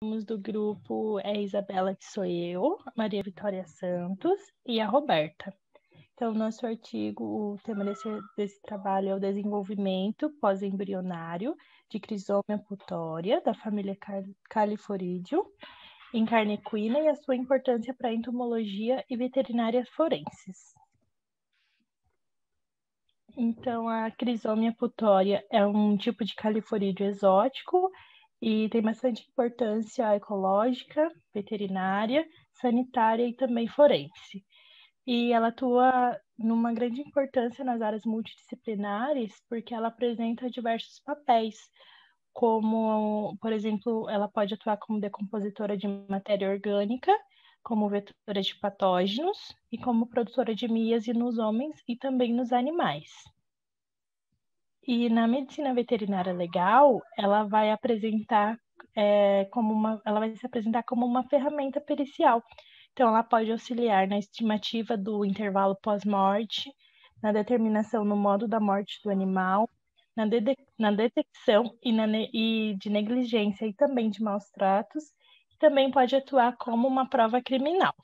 Do grupo é a Isabela, que sou eu, a Maria Vitória Santos e a Roberta. Então, nosso artigo, o tema desse trabalho é o desenvolvimento pós-embrionário de Crisomia putória, da família Califoridium, em carne equina e a sua importância para a entomologia e veterinária forenses. Então, a Crisomia putória é um tipo de califorídeo exótico e tem bastante importância ecológica, veterinária, sanitária e também forense. E ela atua numa grande importância nas áreas multidisciplinares, porque ela apresenta diversos papéis, como, por exemplo, ela pode atuar como decompositora de matéria orgânica, como vetora de patógenos e como produtora de míase nos homens e também nos animais. E na medicina veterinária legal, ela vai se apresentar como uma ferramenta pericial. Então, ela pode auxiliar na estimativa do intervalo pós-morte, na determinação no modo da morte do animal, na detecção e de negligência e também de maus tratos, e também pode atuar como uma prova criminal.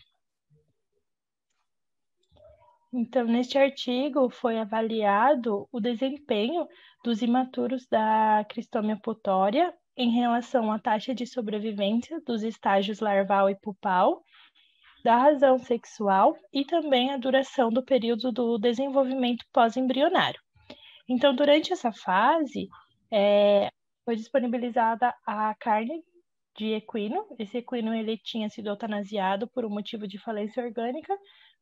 Então, neste artigo foi avaliado o desempenho dos imaturos da Cristomia putória em relação à taxa de sobrevivência dos estágios larval e pupal, da razão sexual e também a duração do período do desenvolvimento pós-embrionário. Então, durante essa fase, foi disponibilizada a carne de equino. Esse equino ele tinha sido eutanasiado por um motivo de falência orgânica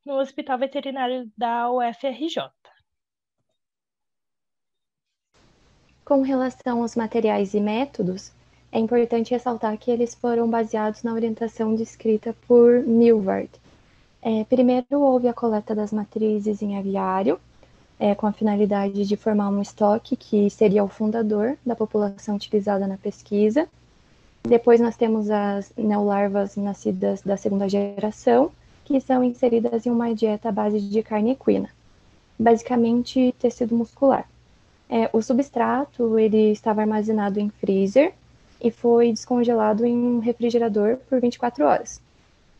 no Hospital Veterinário da UFRJ. Com relação aos materiais e métodos, é importante ressaltar que eles foram baseados na orientação descrita por Milward. Primeiro, houve a coleta das matrizes em aviário, com a finalidade de formar um estoque que seria o fundador da população utilizada na pesquisa. Depois nós temos as neolarvas nascidas da segunda geração, que são inseridas em uma dieta à base de carne equina, basicamente tecido muscular. O substrato ele estava armazenado em freezer e foi descongelado em um refrigerador por 24 horas.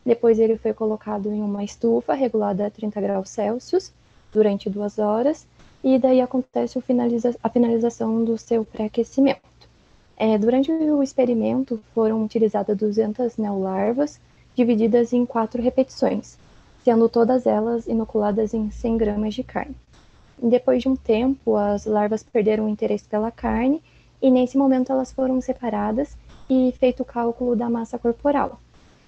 Depois ele foi colocado em uma estufa regulada a 30 graus Celsius durante 2 horas e daí acontece a finalização do seu pré-aquecimento. Durante o experimento foram utilizadas 200 neolarvas divididas em 4 repetições, sendo todas elas inoculadas em 100 gramas de carne. Depois de um tempo, as larvas perderam o interesse pela carne e nesse momento elas foram separadas e feito o cálculo da massa corporal.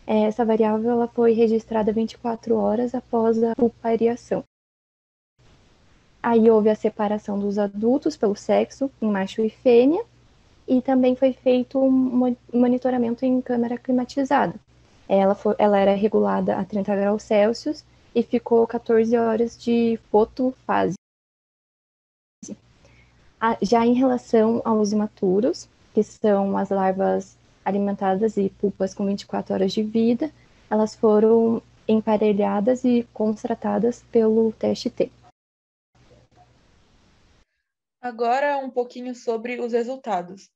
Essa variável ela foi registrada 24 horas após a pulpariação. Aí houve a separação dos adultos pelo sexo, em macho e fêmea, e também foi feito um monitoramento em câmara climatizada. Ela era regulada a 30 graus Celsius e ficou 14 horas de fotofase. Já em relação aos imaturos, que são as larvas alimentadas e pupas com 24 horas de vida, elas foram emparelhadas e constratadas pelo teste T. Agora um pouquinho sobre os resultados.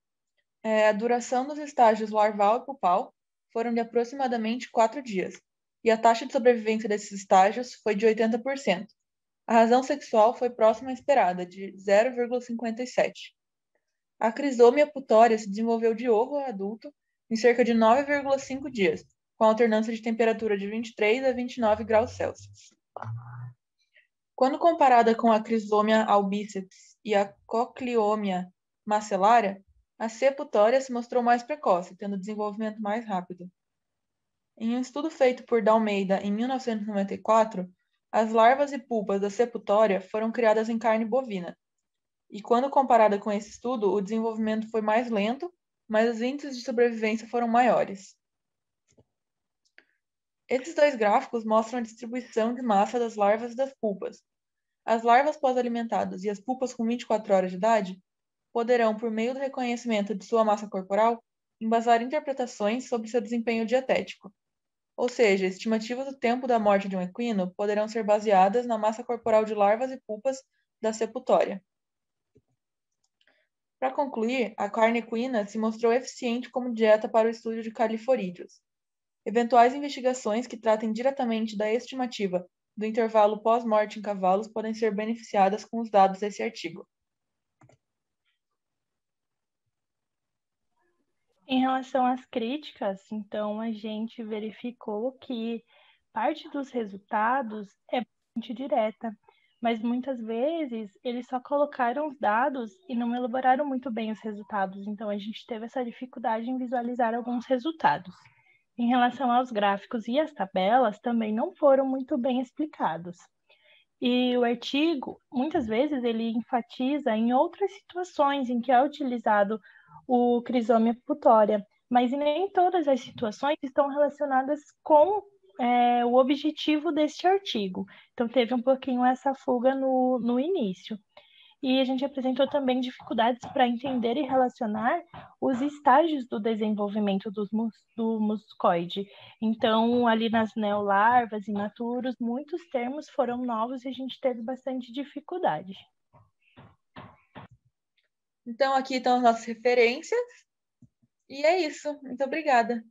A duração dos estágios larval e pupal foram de aproximadamente 4 dias, e a taxa de sobrevivência desses estágios foi de 80%. A razão sexual foi próxima à esperada, de 0,57. A Crisomia putória se desenvolveu de ovo a adulto em cerca de 9,5 dias, com alternância de temperatura de 23 a 29 graus Celsius. Quando comparada com a Crisomia albíceps e a Cochleomia macellaria, a C. putória se mostrou mais precoce, tendo desenvolvimento mais rápido. Em um estudo feito por Dalmeida em 1994, as larvas e pupas da C. putória foram criadas em carne bovina. E quando comparada com esse estudo, o desenvolvimento foi mais lento, mas os índices de sobrevivência foram maiores. Esses dois gráficos mostram a distribuição de massa das larvas e das pupas. As larvas pós-alimentadas e as pupas com 24 horas de idade poderão, por meio do reconhecimento de sua massa corporal, embasar interpretações sobre seu desempenho dietético. Ou seja, estimativas do tempo da morte de um equino poderão ser baseadas na massa corporal de larvas e pupas da C. putória. Para concluir, a carne equina se mostrou eficiente como dieta para o estudo de califorídeos. Eventuais investigações que tratem diretamente da estimativa do intervalo pós-morte em cavalos podem ser beneficiadas com os dados desse artigo. Em relação às críticas, então a gente verificou que parte dos resultados é bastante direta, mas muitas vezes eles só colocaram os dados e não elaboraram muito bem os resultados, então a gente teve essa dificuldade em visualizar alguns resultados. Em relação aos gráficos e as tabelas, também não foram muito bem explicados. E o artigo, muitas vezes, ele enfatiza em outras situações em que é utilizado o Crisomia putória, mas nem todas as situações estão relacionadas com o objetivo deste artigo. Então, teve um pouquinho essa fuga no início. E a gente apresentou também dificuldades para entender e relacionar os estágios do desenvolvimento do muscoide. Então, ali nas neolarvas, imaturos, muitos termos foram novos e a gente teve bastante dificuldade. Então, aqui estão as nossas referências. E é isso. Muito obrigada.